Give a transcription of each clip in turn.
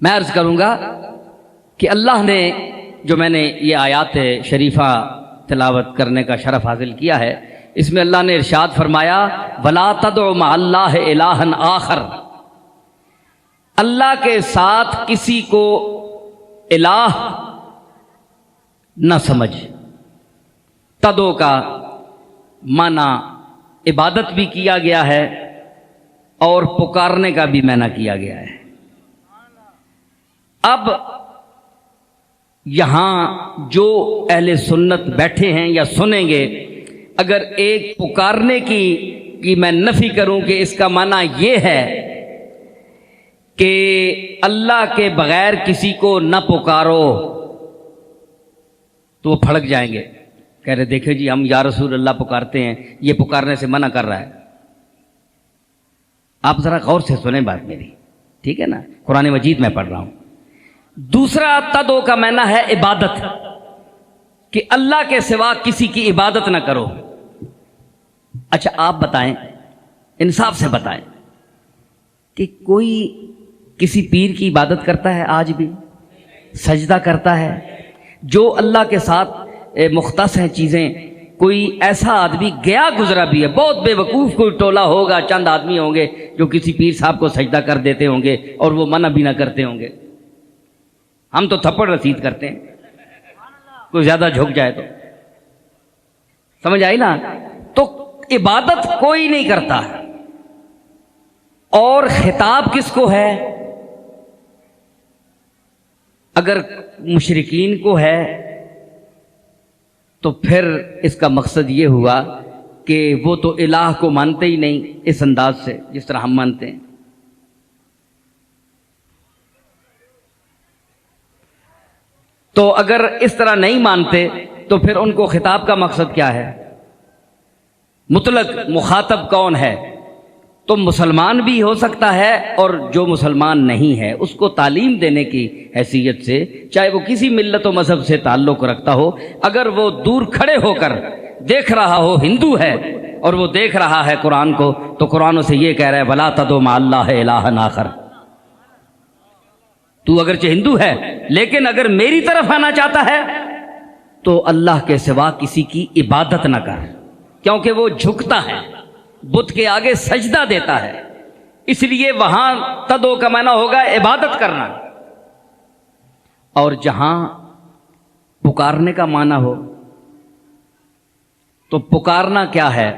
میں عرض کروں گا کہ اللہ نے جو میں نے یہ آیات شریفہ تلاوت کرنے کا شرف حاصل کیا ہے، اس میں اللہ نے ارشاد فرمایا وَلَا تَدْعُ مَعَ اللَّهِ إِلَٰهًا آخر، اللہ کے ساتھ کسی کو الہ نہ سمجھ۔ تدو کا معنی عبادت بھی کیا گیا ہے اور پکارنے کا بھی معنی کیا گیا ہے۔ اب یہاں جو اہل سنت بیٹھے ہیں یا سنیں گے، اگر ایک پکارنے کی میں نفی کروں کہ اس کا معنی یہ ہے کہ اللہ کے بغیر کسی کو نہ پکارو، تو وہ پھڑک جائیں گے، کہہ رہے دیکھیں جی ہم یا رسول اللہ پکارتے ہیں، یہ پکارنے سے منع کر رہا ہے۔ آپ ذرا غور سے سنیں بات میری، ٹھیک ہے نا؟ قرآن مجید میں پڑھ رہا ہوں۔ دوسرا تدو کا معنی ہے عبادت، کہ اللہ کے سوا کسی کی عبادت نہ کرو۔ اچھا آپ بتائیں، انصاف سے بتائیں کہ کوئی کسی پیر کی عبادت کرتا ہے آج بھی؟ سجدہ کرتا ہے؟ جو اللہ کے ساتھ مختص ہیں چیزیں، کوئی ایسا آدمی گیا گزرا بھی ہے، بہت بے وقوف کوئی ٹولہ ہوگا، چند آدمی ہوں گے جو کسی پیر صاحب کو سجدہ کر دیتے ہوں گے اور وہ منع بھی نہ کرتے ہوں گے۔ ہم تو تھپڑ رسید کرتے ہیں، کوئی زیادہ جھک جائے تو، سمجھ آئی نا؟ تو عبادت کوئی نہیں کرتا، اور خطاب کس کو ہے؟ اگر مشرکین کو ہے تو پھر اس کا مقصد یہ ہوا کہ وہ تو الہ کو مانتے ہی نہیں اس انداز سے جس طرح ہم مانتے ہیں۔ تو اگر اس طرح نہیں مانتے تو پھر ان کو خطاب کا مقصد کیا ہے؟ مطلق مخاطب کون ہے؟ تو مسلمان بھی ہو سکتا ہے اور جو مسلمان نہیں ہے اس کو تعلیم دینے کی حیثیت سے، چاہے وہ کسی ملت و مذہب سے تعلق رکھتا ہو، اگر وہ دور کھڑے ہو کر دیکھ رہا ہو ہندو ہے اور وہ دیکھ رہا ہے قرآن کو، تو قرآن اسے یہ کہہ رہا ہے وَلَا تَدْعُ مَعَ اللَّهِ إِلَٰهًا آخر۔ تو اگرچہ ہندو ہے لیکن اگر میری طرف آنا چاہتا ہے تو اللہ کے سوا کسی کی عبادت نہ کر، کیونکہ وہ جھکتا ہے، بت کے آگے سجدہ دیتا ہے، اس لیے وہاں تدو کا معنی ہوگا عبادت کرنا۔ اور جہاں پکارنے کا معنی ہو تو پکارنا کیا ہے؟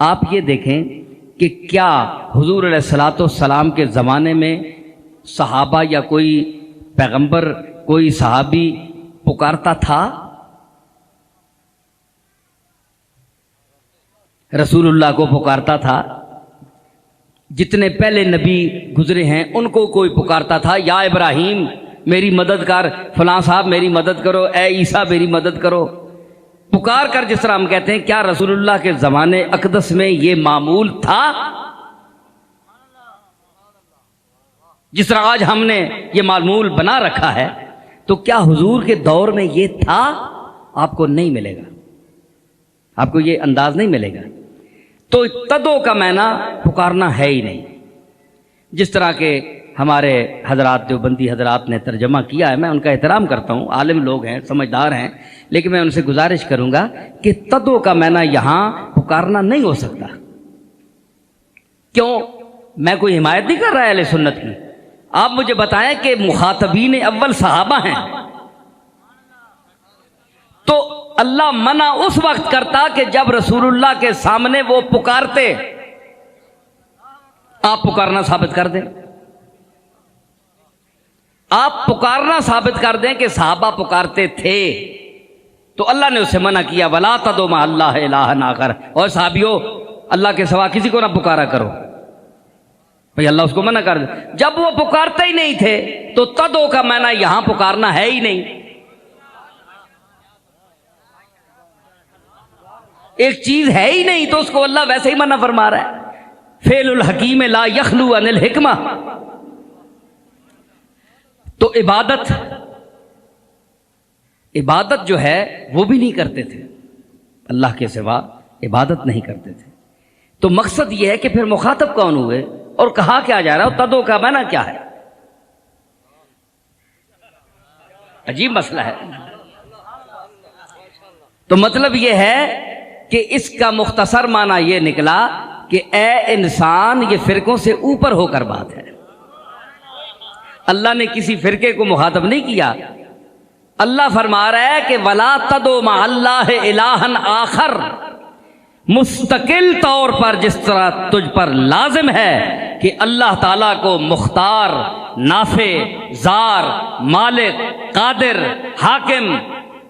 آپ یہ دیکھیں کہ کیا حضور علیہ الصلوۃ والسلام کے زمانے میں صحابہ یا کوئی پیغمبر، کوئی صحابی پکارتا تھا؟ رسول اللہ کو پکارتا تھا؟ جتنے پہلے نبی گزرے ہیں ان کو کوئی پکارتا تھا یا ابراہیم میری مدد کر، فلاں صاحب میری مدد کرو، اے عیسیٰ میری مدد کرو، پکار کر جس طرح ہم کہتے ہیں، کیا رسول اللہ کے زمانے اقدس میں یہ معمول تھا؟ جس طرح آج ہم نے یہ معمول بنا رکھا ہے، تو کیا حضور کے دور میں یہ تھا؟ آپ کو نہیں ملے گا، آپ کو یہ انداز نہیں ملے گا۔ تو تدو کا معنی پکارنا ہے ہی نہیں، جس طرح کہ ہمارے حضرات دیوبندی حضرات نے ترجمہ کیا ہے، میں ان کا احترام کرتا ہوں، عالم لوگ ہیں، سمجھدار ہیں، لیکن میں ان سے گزارش کروں گا کہ تدو کا معنی یہاں پکارنا نہیں ہو سکتا۔ کیوں؟ میں کوئی حمایت نہیں کر رہا ہے اہل سنت کی، آپ مجھے بتائیں کہ مخاطبین اول صحابہ ہیں، تو اللہ منع اس وقت کرتا کہ جب رسول اللہ کے سامنے وہ پکارتے۔ آپ پکارنا ثابت کر دیں، آپ پکارنا ثابت کر دیں کہ صحابہ پکارتے تھے، تو اللہ نے اسے منع کیا وَلَا تَدْعُ مَعَ اللَّهِ إِلَٰهًا آخر، اور صحابیوں اللہ کے سوا کسی کو نہ پکارا کرو۔ بھئی اللہ اس کو منع کر دے، جب وہ پکارتے ہی نہیں تھے تو تدو کا معنی یہاں پکارنا ہے ہی نہیں۔ ایک چیز ہے ہی نہیں تو اس کو اللہ ویسے ہی منع فرما رہا ہے۔ فعل الحکیم لا یخلو عن الحکمہ۔ تو عبادت جو ہے وہ بھی نہیں کرتے تھے، اللہ کے سوا عبادت نہیں کرتے تھے۔ تو مقصد یہ ہے کہ پھر مخاطب کون ہوئے اور کہا کیا جا رہا ہے، تدو کا معنی کیا ہے؟ عجیب مسئلہ ہے. تو مطلب یہ ہے کہ اس کا مختصر معنی یہ نکلا کہ اے انسان، یہ فرقوں سے اوپر ہو کر بات ہے. اللہ نے کسی فرقے کو مخاطب نہیں کیا. اللہ فرما رہا ہے کہ وَلَا تَدْعُ مَعَ اللَّهِ إِلَٰهًا آخر، مستقل طور پر جس طرح تجھ پر لازم ہے کہ اللہ تعالیٰ کو مختار، نافع، زار، مالک، قادر، حاکم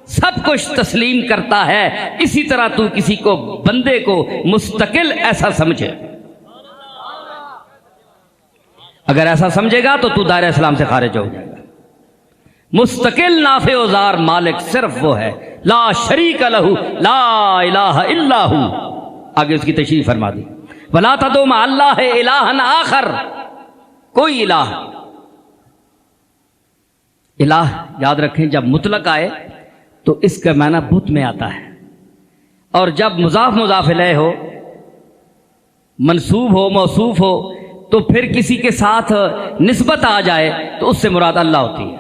سب کچھ تسلیم کرتا ہے، اسی طرح تو کسی کو، بندے کو مستقل ایسا سمجھے. اگر ایسا سمجھے گا تو دائرہ اسلام سے خارج ہو جائے گا. مستقل نافع و زار مالک صرف وہ ہے، لا شریک لہ لا الہ الا ہو. آگے اس کی تشریح فرما دی. ولا تدعوا مع اللہ الہا آخر، کوئی الہ یاد رکھیں جب مطلق آئے تو اس کا معنی بت میں آتا ہے، اور جب مضاف مضاف الیہ ہو، منصوب ہو، موصوف ہو، تو پھر کسی کے ساتھ نسبت آ جائے تو اس سے مراد اللہ ہوتی ہے.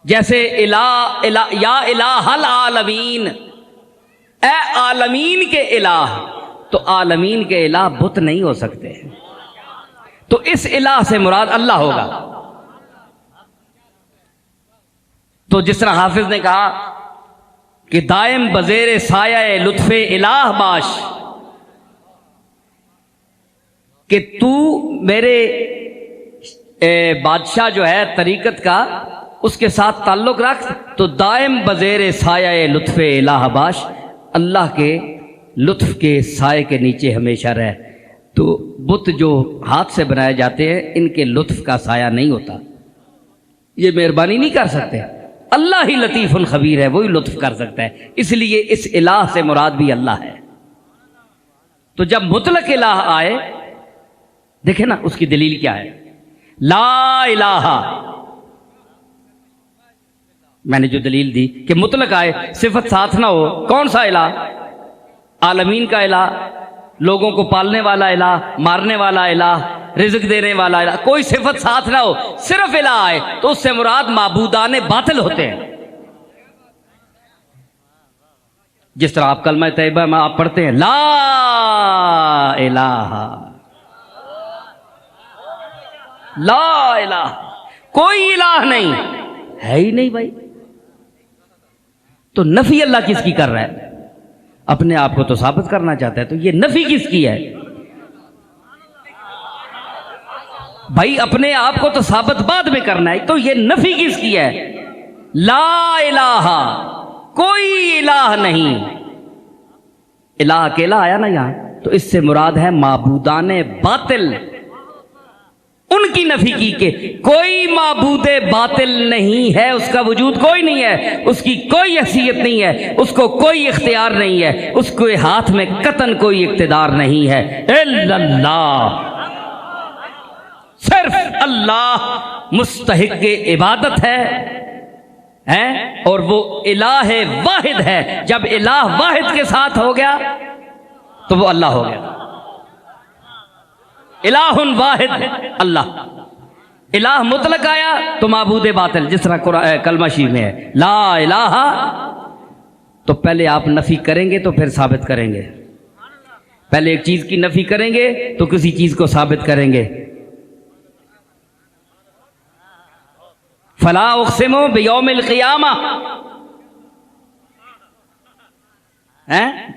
جیسے یا الہ العالمین، اے عالمین کے الہ، تو عالمین کے الہ بت نہیں ہو سکتے، تو اس الہ سے مراد اللہ ہوگا. تو جس طرح حافظ نے کہا کہ دائم بزیر سایہ لطف الہ باش، کہ تو میرے بادشاہ جو ہے طریقت کا، اس کے ساتھ تعلق رکھ تو دائم بزیر سایہ لطف الہ باش، اللہ کے لطف کے سائے کے نیچے ہمیشہ رہ. تو بت جو ہاتھ سے بنائے جاتے ہیں ان کے لطف کا سایہ نہیں ہوتا، یہ مہربانی نہیں کر سکتے. اللہ ہی لطیف الخبیر ہے، وہی لطف کر سکتا ہے، اس لیے اس الہ سے مراد بھی اللہ ہے. تو جب مطلق الہ آئے، دیکھیں نا اس کی دلیل کیا ہے. لا الہ، میں نے جو دلیل دی کہ مطلق آئے صفت ساتھ نہ ہو، کون سا الہ؟ عالمین کا الہ، لوگوں کو پالنے والا الہ، مارنے والا الہ، رزق دینے والا الہ، کوئی صفت ساتھ نہ ہو، صرف الہ آئے تو اس سے مراد معبودان باطل ہوتے ہیں. جس طرح آپ کلمہ طیبہ میں آپ پڑھتے ہیں لا الہ، لا الہ، کوئی الہ نہیں ہے ہی نہیں بھائی. تو نفی اللہ کس کی کر رہا ہے؟ اپنے آپ کو تو ثابت کرنا چاہتا ہے، تو یہ نفی کس کی ہے بھائی؟ اپنے آپ کو تو ثابت بعد میں کرنا ہے، تو یہ نفی کس کی ہے؟ لا الہ، کوئی الہ نہیں. الہ اکیلا آیا نا یہاں، تو اس سے مراد ہے معبودان باطل، ان کی نفی کی کہ کوئی معبود باطل نہیں ہے، اس کا وجود کوئی نہیں ہے، اس کی کوئی حیثیت نہیں ہے، اس کو کوئی اختیار نہیں ہے، اس کو ہاتھ میں قطعاً کوئی اقتدار نہیں ہے. الا اللہ، صرف اللہ مستحق عبادت ہے اور وہ الہ واحد ہے. جب الہ واحد کے ساتھ ہو گیا تو وہ اللہ ہو گیا. الہ واحد اللہ. الہ مطلق آیا تو معبود باطل، جس طرح کلمہ شریف میں ہے لا الہ، تو پہلے آپ نفی کریں گے تو پھر ثابت کریں گے. پہلے ایک چیز کی نفی کریں گے تو کسی چیز کو ثابت کریں گے. فلا اقسم بیوم القیامہ،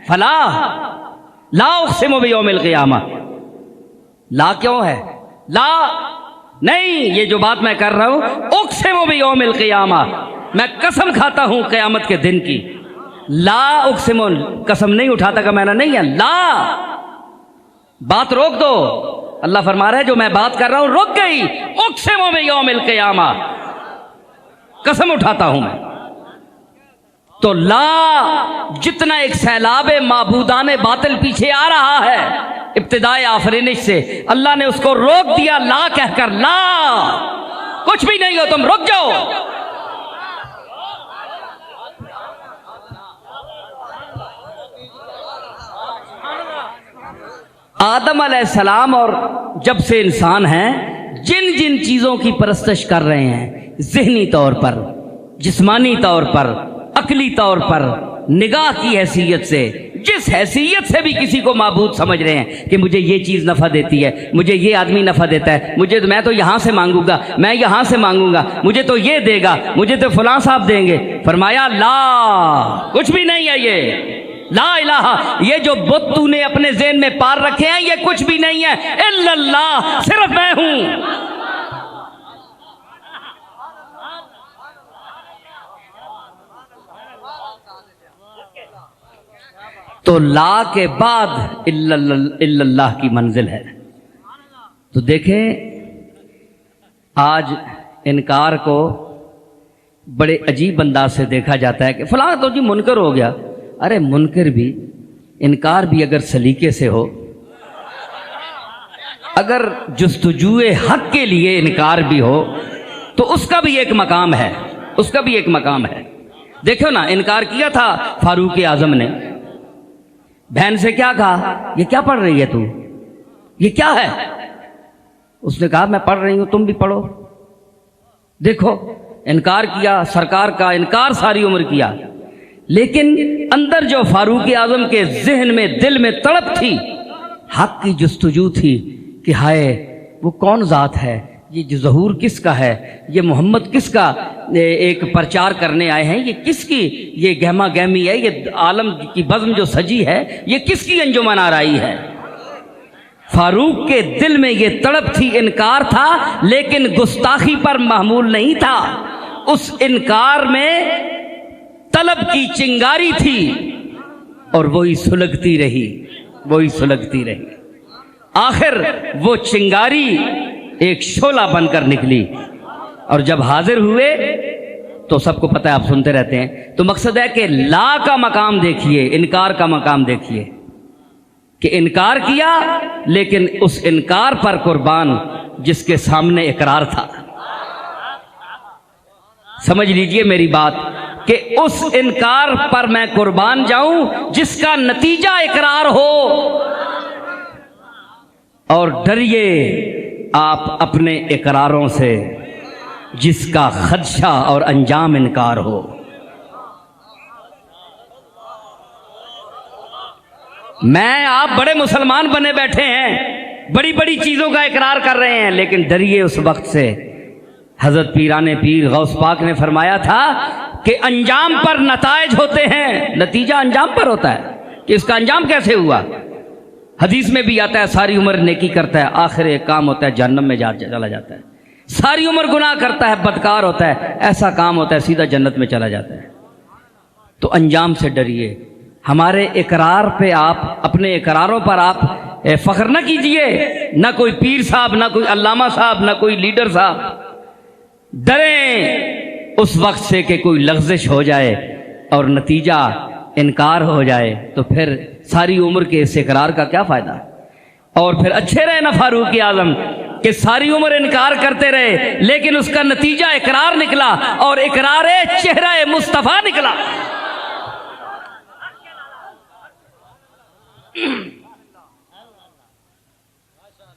فلا لا اقسم بیوم القیامہ. لا کیوں ہے؟ لا نہیں، یہ جو بات میں کر رہا ہوں اقسم بیوم القیامہ، میں قسم کھاتا ہوں قیامت کے دن کی. لا اقسم، قسم نہیں اٹھاتا کا معنی نہیں ہے. لا، بات روک دو. اللہ فرما رہا ہے جو میں بات کر رہا ہوں رک گئی. اقسم بیوم القیامہ، قسم اٹھاتا ہوں میں. تو لا جتنا ایک سیلاب معبودان باطل پیچھے آ رہا ہے ابتدائے آفرینش سے، اللہ نے اس کو روک دیا لا کہہ کر. لا، کچھ بھی نہیں ہو، تم رک جاؤ. آدم علیہ السلام اور جب سے انسان ہیں، جن جن چیزوں کی پرستش کر رہے ہیں، ذہنی طور پر، جسمانی طور پر، عقلی طور پر، نگاہ کی حیثیت سے، جس حیثیت سے بھی کسی کو معبود سمجھ رہے ہیں کہ مجھے یہ چیز نفع دیتی ہے، مجھے یہ آدمی نفع دیتا ہے، میں تو یہاں سے مانگوں گا، میں یہاں سے مانگوں گا، مجھے تو یہ دے گا، مجھے تو فلاں صاحب دیں گے. فرمایا لا، کچھ بھی نہیں ہے یہ. لا الہ، یہ جو بت تو نے اپنے ذہن میں پار رکھے ہیں یہ کچھ بھی نہیں ہے، الا اللہ، صرف میں ہوں. تو لا کے بعد الا اللہ کی منزل ہے. تو دیکھیں آج انکار کو بڑے عجیب انداز سے دیکھا جاتا ہے کہ فلاں تو جی منکر ہو گیا. ارے منکر بھی، انکار بھی اگر سلیقے سے ہو، اگر جستجوئے حق کے لیے انکار بھی ہو تو اس کا بھی ایک مقام ہے، اس کا بھی ایک مقام ہے. دیکھو نا، انکار کیا تھا فاروق اعظم نے. بہن سے کیا کہا، یہ کیا پڑھ رہی ہے تو، یہ کیا ہے؟ اس نے کہا میں پڑھ رہی ہوں، تم بھی پڑھو. دیکھو انکار کیا، سرکار کا انکار ساری عمر کیا، لیکن اندر جو فاروق اعظم کے ذہن میں، دل میں تڑپ تھی، حق کی جستجو تھی کہ ہائے وہ کون ذات ہے، یہ جو ظہور کس کا ہے، یہ محمد کس کا ایک پرچار کرنے آئے ہیں، یہ کس کی یہ گہما گہمی ہے، یہ عالم کی بزم جو سجی ہے یہ کس کی انجمن آرائی ہے. فاروق کے دل میں یہ تڑپ تھی، انکار تھا لیکن گستاخی پر محمول نہیں تھا. اس انکار میں طلب کی چنگاری تھی اور وہی سلگتی رہی، وہی سلگتی رہی. آخر وہ چنگاری ایک شعلہ بن کر نکلی اور جب حاضر ہوئے تو سب کو پتہ ہے، آپ سنتے رہتے ہیں. تو مقصد ہے کہ لا کا مقام دیکھیے، انکار کا مقام دیکھیے کہ انکار کیا لیکن اس انکار پر قربان جس کے سامنے اقرار تھا. سمجھ لیجئے میری بات کہ اس انکار پر میں قربان جاؤں جس کا نتیجہ اقرار ہو. اور ڈریے آپ اپنے اقراروں سے جس کا خدشہ اور انجام انکار ہو. میں آپ بڑے مسلمان بنے بیٹھے ہیں، بڑی بڑی چیزوں کا اقرار کر رہے ہیں، لیکن ڈریے اس وقت سے. حضرت پیران پیر غوث پاک نے فرمایا تھا کہ انجام پر نتائج ہوتے ہیں، نتیجہ انجام پر ہوتا ہے کہ اس کا انجام کیسے ہوا. حدیث میں بھی آتا ہے ساری عمر نیکی کرتا ہے، آخر ایک کام ہوتا ہے جہنم میں چلا جاتا ہے. ساری عمر گناہ کرتا ہے، بدکار ہوتا ہے، ایسا کام ہوتا ہے سیدھا جنت میں چلا جاتا ہے. تو انجام سے ڈریے. ہمارے اقرار پہ آپ، اپنے اقراروں پر آپ فخر نہ کیجئے، نہ کوئی پیر صاحب، نہ کوئی علامہ صاحب، نہ کوئی لیڈر صاحب. ڈریں اس وقت سے کہ کوئی لغزش ہو جائے اور نتیجہ انکار ہو جائے تو پھر ساری عمر کے اس اقرار کا کیا فائدہ. اور پھر اچھے رہے نا فاروق اعظم کہ ساری عمر انکار کرتے رہے لیکن اس کا نتیجہ اقرار نکلا، اور اقرار چہرہ مصطفیٰ نکلا.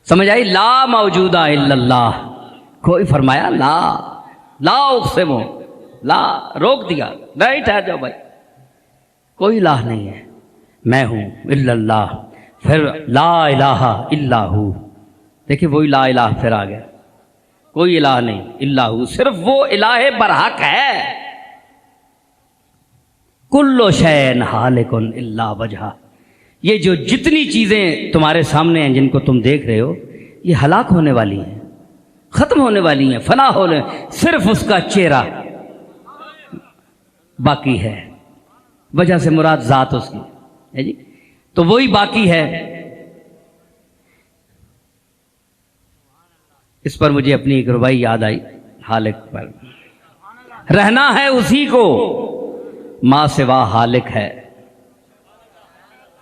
سمجھ آئی؟ لا موجودہ الا اللہ. کوئی فرمایا لا اقسم، لا روک دیا، نہیں ٹھہر جاؤ بھائی، کوئی الہ نہیں ہے، میں ہوں الا اللہ. پھر لا الہ الا ہو. دیکھیں وہی لا الہ پھر آ گیا، کوئی الہ نہیں الا ہو، صرف وہ الہ برحق ہے. کل شیء ہالک الا وجہہ. یہ جو جتنی چیزیں تمہارے سامنے ہیں جن کو تم دیکھ رہے ہو یہ ہلاک ہونے والی ہیں، ختم ہونے والی ہیں، فنا ہونے، صرف اس کا چہرہ باقی ہے. وجہ سے مراد ذات اس کی ہے جی، تو وہی باقی ہے. اس پر مجھے اپنی ایک ربائی یاد آئی حالق پر. رہنا ہے اسی کو ما سوا حالق ہے،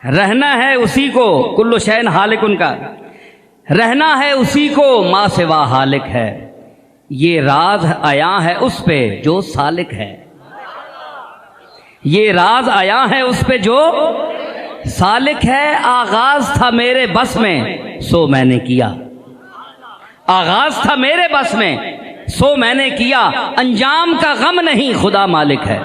رہنا ہے اسی کو، کل شین حالق ان کا، رہنا ہے اسی کو ما سوا حالق ہے. یہ راز آیا ہے اس پہ جو سالک ہے، یہ راز آیا ہے اس پہ جو سالک ہے. آغاز تھا میرے بس میں سو میں نے کیا، آغاز تھا میرے بس میں سو میں نے کیا، انجام کا غم نہیں خدا مالک ہے۔